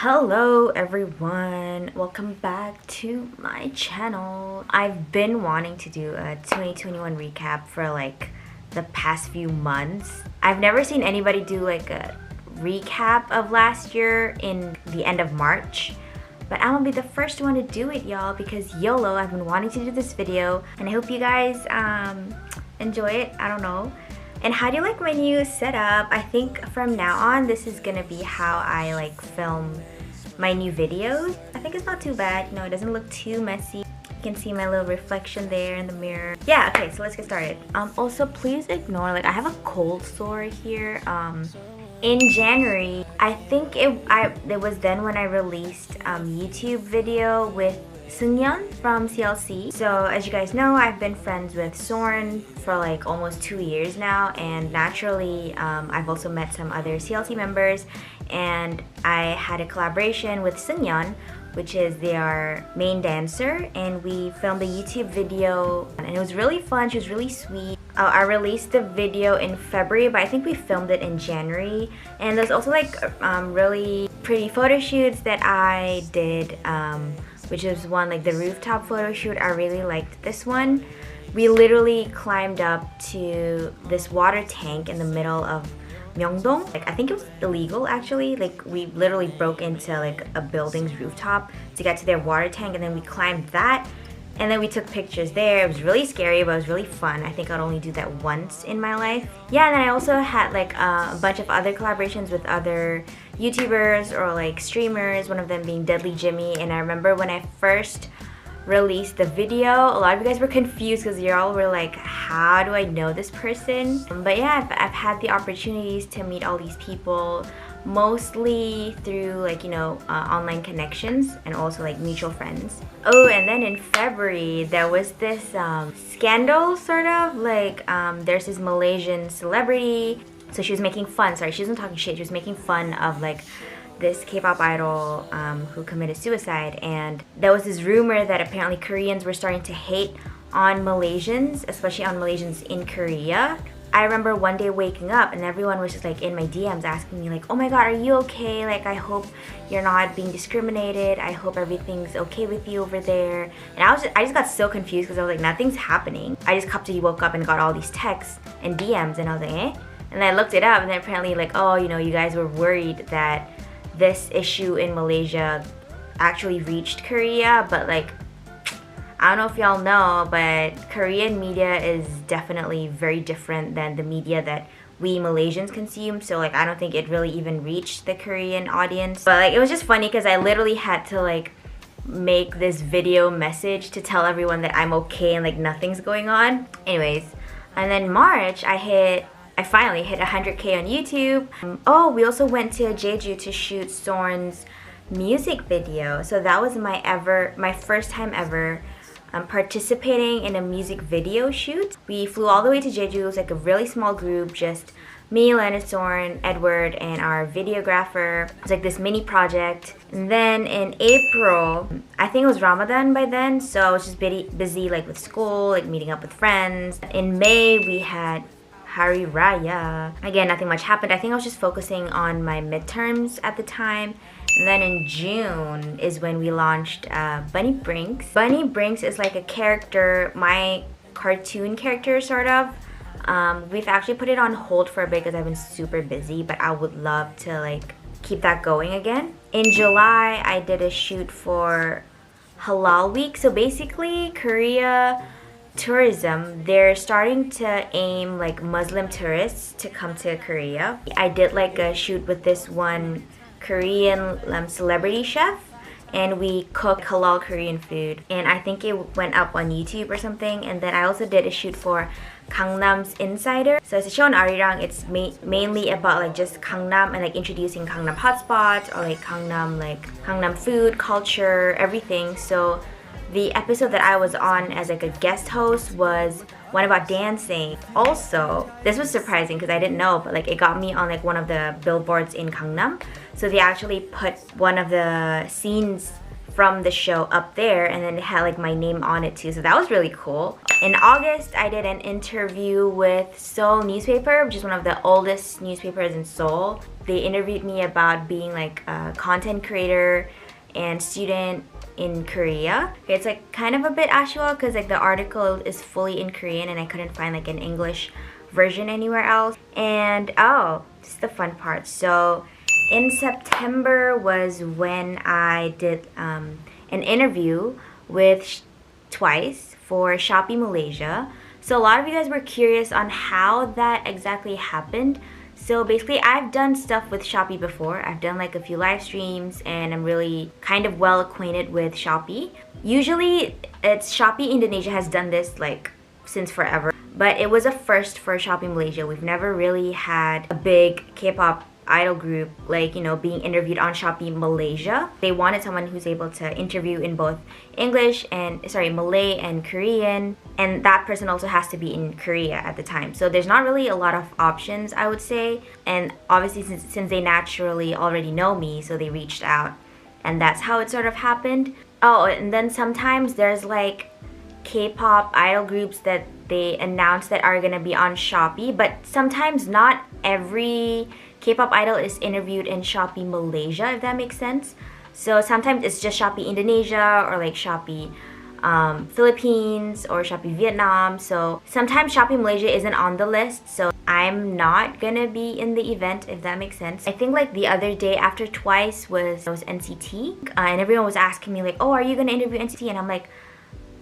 Hello everyone, welcome back to my channel. I've been wanting to do a 2021 recap for like the past few months. I've never seen anybody do like a recap of last year in the end of March, but I'm gonna be the first one to do it, y'all, because YOLO. I've been wanting to do this video and I hope you guys enjoy it. I don't know. And how do you like my new setup? I think from now on this is gonna be how I like film my new videos. I think it's not too bad, you know, it doesn't look too messy. You can see my little reflection there in the mirror. Yeah, okay, so let's get started. Also please ignore, like I have a cold sore here. In January, I think it was then when I released YouTube video with Seungyeon from CLC. So as you guys know, I've been friends with Soren for like almost 2 years now, and naturally I've also met some other CLC members, and I had a collaboration with Seungyeon, which is their main dancer, and we filmed a YouTube video and it was really fun. She was really sweet. I released the video in February, but I think we filmed it in January. And there's also like really pretty photo shoots that I did, which is one like the rooftop photo shoot. I really liked this one. We literally climbed up to this water tank in the middle of Myeongdong. Like I think it was illegal actually. Like we literally broke into like a building's rooftop to get to their water tank, and then we climbed that. And then we took pictures there. It was really scary, but it was really fun. I think I'd only do that once in my life. Yeah, and then I also had like a bunch of other collaborations with other YouTubers or like streamers, one of them being Deadly Jimmy. And I remember when I first released the video, a lot of you guys were confused because you all were like, how do I know this person? But yeah, I've had the opportunities to meet all these people, mostly through like, you know, online connections and also like mutual friends. Oh, and then in February there was this scandal sort of like there's this Malaysian celebrity. So she was making fun, sorry, she wasn't talking shit, she was making fun of like this K-pop idol who committed suicide, and there was this rumor that apparently Koreans were starting to hate on Malaysians, especially on Malaysians in Korea. I remember one day waking up and everyone was just like in my DMs asking me like, oh my god, are you okay? Like I hope you're not being discriminated. I hope everything's okay with you over there. And I just got so confused because I was like, nothing's happening. I just completely woke up and got all these texts and DMs and I was like, eh? And then I looked it up and then apparently like, oh, you know, you guys were worried that this issue in Malaysia actually reached Korea, but like, I don't know if y'all know, but Korean media is definitely very different than the media that we Malaysians consume. So like, I don't think it really even reached the Korean audience. But like, it was just funny because I literally had to like make this video message to tell everyone that I'm okay and like nothing's going on. Anyways, and then March, I finally hit 100K on YouTube. Oh, we also went to Jeju to shoot Soren's music video. So that was my first time ever participating in a music video shoot. We flew all the way to Jeju. It was like a really small group, just me, Leonard, Soren, Edward, and our videographer. It was like this mini project. And then in April, I think it was Ramadan by then, so I was just busy like with school, like meeting up with friends. In May, we had Hari Raya. Again, nothing much happened. I think I was just focusing on my midterms at the time. And then in June is when we launched Bunny Brinks. Bunny Brinks is like a character, my cartoon character sort of. We've actually put it on hold for a bit because I've been super busy, but I would love to like keep that going again. In July, I did a shoot for Halal Week. So basically, Korea tourism, they're starting to aim like Muslim tourists to come to Korea. I did like a shoot with this one Korean celebrity chef, and we cooked halal Korean food, and I think it went up on YouTube or something. And then I also did a shoot for Gangnam Insider. So it's a show on Arirang. It's mainly about like just Gangnam and like introducing Gangnam hotspots or like Gangnam food, culture, everything. So the episode that I was on as like a guest host was one about dancing. Also, this was surprising because I didn't know, but like it got me on like one of the billboards in Gangnam. So they actually put one of the scenes from the show up there, and then it had like my name on it too. So that was really cool. In August, I did an interview with Seoul Newspaper, which is one of the oldest newspapers in Seoul. they interviewed me about being like a content creator and student in Korea. It's like kind of a bit actual because like the article is fully in Korean and I couldn't find like an English version anywhere else. And oh, this is the fun part. So in September was when I did an interview with Twice for Shopee Malaysia. So a lot of you guys were curious on how that exactly happened. So basically, I've done stuff with Shopee before. I've done like a few live streams and I'm really kind of well acquainted with Shopee. Usually, it's Shopee Indonesia has done this like since forever. But it was a first for Shopee Malaysia. We've never really had a big K-pop idol group like, you know, being interviewed on Shopee Malaysia. They wanted someone who's able to interview in both Malay and Korean, and that person also has to be in Korea at the time. So there's not really a lot of options, I would say. And obviously since they naturally already know me, so they reached out, and that's how it sort of happened. Oh, and then sometimes there's like K-pop idol groups that they announce that are gonna be on Shopee, but sometimes not every K-pop idol is interviewed in Shopee Malaysia, if that makes sense. So sometimes it's just Shopee Indonesia or like Shopee Philippines or Shopee Vietnam. So sometimes Shopee Malaysia isn't on the list, so I'm not gonna be in the event, if that makes sense. I think like the other day after Twice was NCT, and everyone was asking me like, oh, are you gonna interview NCT? And I'm like,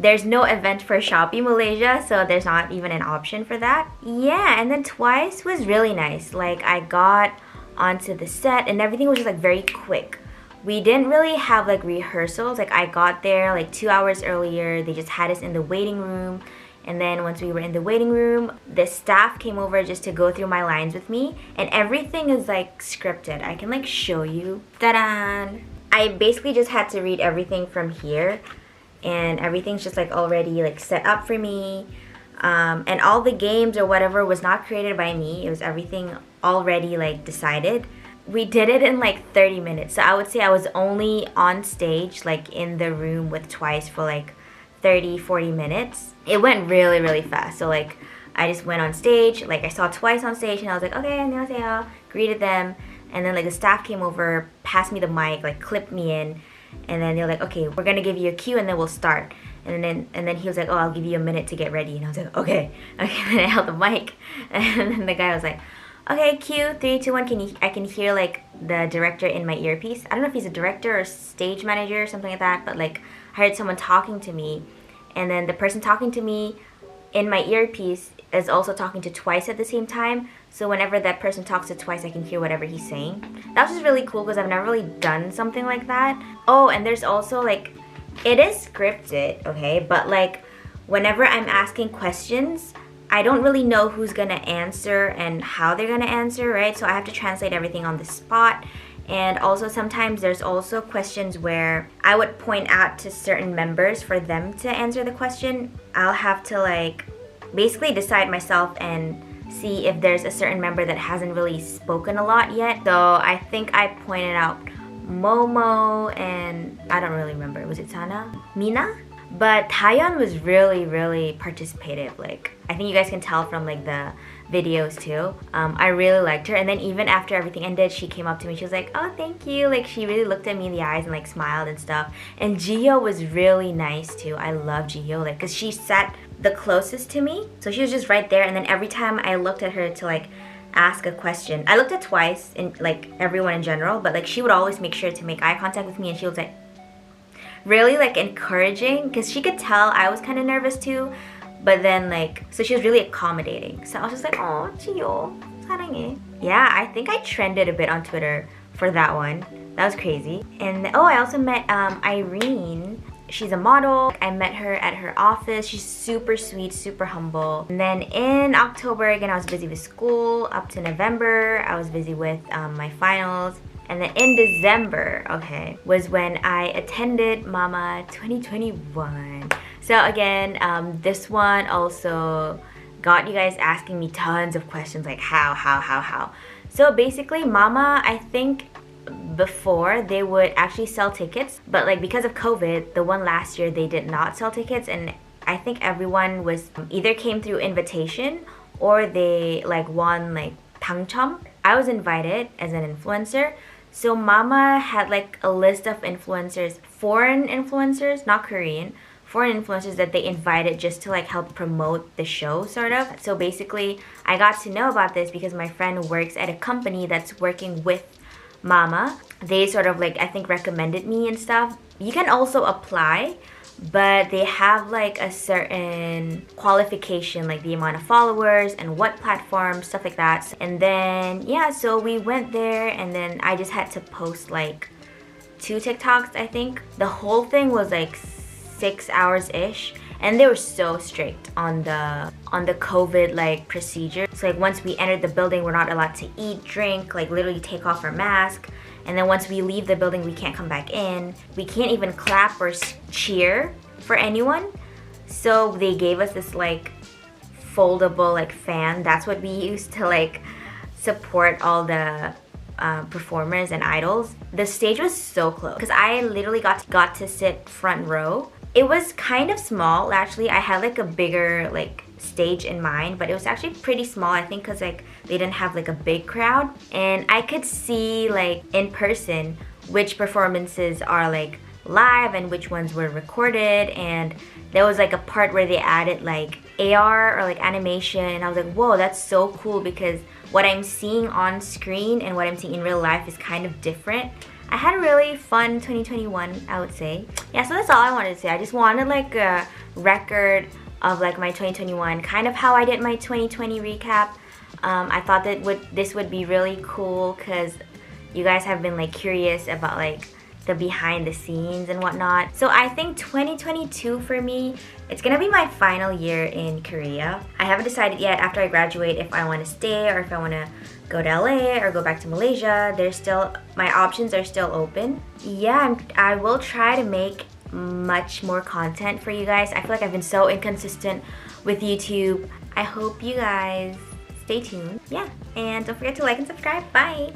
there's no event for Shopee Malaysia, so there's not even an option for that. Yeah, and then Twice was really nice. Like, I got onto the set and everything was just like very quick. We didn't really have like rehearsals. Like, I got there like 2 hours earlier. They just had us in the waiting room. And then once we were in the waiting room, the staff came over just to go through my lines with me. And everything is like scripted. I can like show you. Ta-da! I basically just had to read everything from here. And everything's just like already like set up for me, and all the games or whatever was not created by me. It was everything already like decided. We did it in like 30 minutes, so I would say I was only on stage like in the room with Twice for like 30-40 minutes. It went really fast. So like I just went on stage, like I saw Twice on stage and I was like, okay, 안녕하세요, greeted them, and then like the staff came over, passed me the mic, like clipped me in. And then they're like, okay, we're gonna give you a cue and then we'll start. And then he was like, oh, I'll give you a minute to get ready. And I was like, okay. And then I held the mic. And then the guy was like, okay, cue, 3, 2, 1. I can hear like the director in my earpiece. I don't know if he's a director or stage manager or something like that, but like I heard someone talking to me. And then the person talking to me in my earpiece is also talking to Twice at the same time. So whenever that person talks to Twice, I can hear whatever he's saying. That was just really cool because I've never really done something like that. Oh, and there's also like, it is scripted, okay? But like, whenever I'm asking questions, I don't really know who's gonna answer and how they're gonna answer, right? So I have to translate everything on the spot. And also sometimes there's also questions where I would point out to certain members for them to answer the question. I'll have to like basically decide myself and see if there's a certain member that hasn't really spoken a lot yet. So I think I pointed out Momo and I don't really remember. Was it Sana? Mina? But Taeyeon was really participative. Like, I think you guys can tell from like the videos too. I really liked her, and then even after everything ended, she came up to me. She was like, oh, thank you. Like, she really looked at me in the eyes and like smiled and stuff. And Jihyo was really nice too. I love Jihyo, like, because she sat the closest to me, so she was just right there. And then every time I looked at her to like ask a question, I looked at Twice and like everyone in general, but like she would always make sure to make eye contact with me, and she was like really like encouraging, because she could tell I was kind of nervous too. But then like, so she was really accommodating. So I was just like, oh, Jihyo, 사랑해. Yeah, I think I trended a bit on Twitter for that one. That was crazy. And oh, I also met Irene. She's a model. I met her at her office. She's super sweet, super humble. And then in October, again, I was busy with school. Up to November, I was busy with my finals. And then in December, okay, was when I attended Mama 2021. So again, this one also got you guys asking me tons of questions like how. So basically, Mama, I think before they would actually sell tickets, but like because of COVID, the one last year they did not sell tickets, and I think everyone was either came through invitation or they like won like 당첨 I was invited as an influencer. So Mama had like a list of influencers, foreign influencers, not Korean, foreign influencers that they invited just to like help promote the show, sort of. So basically, I got to know about this because my friend works at a company that's working with Mama. They sort of like, I think, recommended me and stuff. You can also apply, but they have like a certain qualification, like the amount of followers and what platform, stuff like that. And then yeah, so we went there, and then I just had to post like 2 TikToks, I think. The whole thing was like 6 hours ish, and they were so strict on the COVID like procedure. So like once we entered the building, we're not allowed to eat, drink, like literally take off our mask. And then once we leave the building, we can't come back in. We can't even clap or cheer for anyone. So they gave us this like foldable like fan. That's what we used to like support all the performers and idols. The stage was so close because I literally got to sit front row. It was kind of small actually. I had like a bigger like stage in mind, but it was actually pretty small, I think, because like they didn't have like a big crowd, and I could see like in person which performances are like live and which ones were recorded. And there was like a part where they added like AR or like animation, and I was like, whoa, that's so cool, because what I'm seeing on screen and what I'm seeing in real life is kind of different. I had a really fun 2021, I would say. Yeah, so that's all I wanted to say. I just wanted like a record of like my 2021, kind of how I did my 2020 recap. I thought that this would be really cool because you guys have been like curious about like the behind the scenes and whatnot. So I think 2022 for me, it's gonna be my final year in Korea. I haven't decided yet after I graduate if I want to stay or if I want to go to LA or go back to Malaysia. My options are still open. Yeah, I will try to make much more content for you guys. I feel like I've been so inconsistent with YouTube. I hope you guys stay tuned. Yeah, and don't forget to like and subscribe. Bye!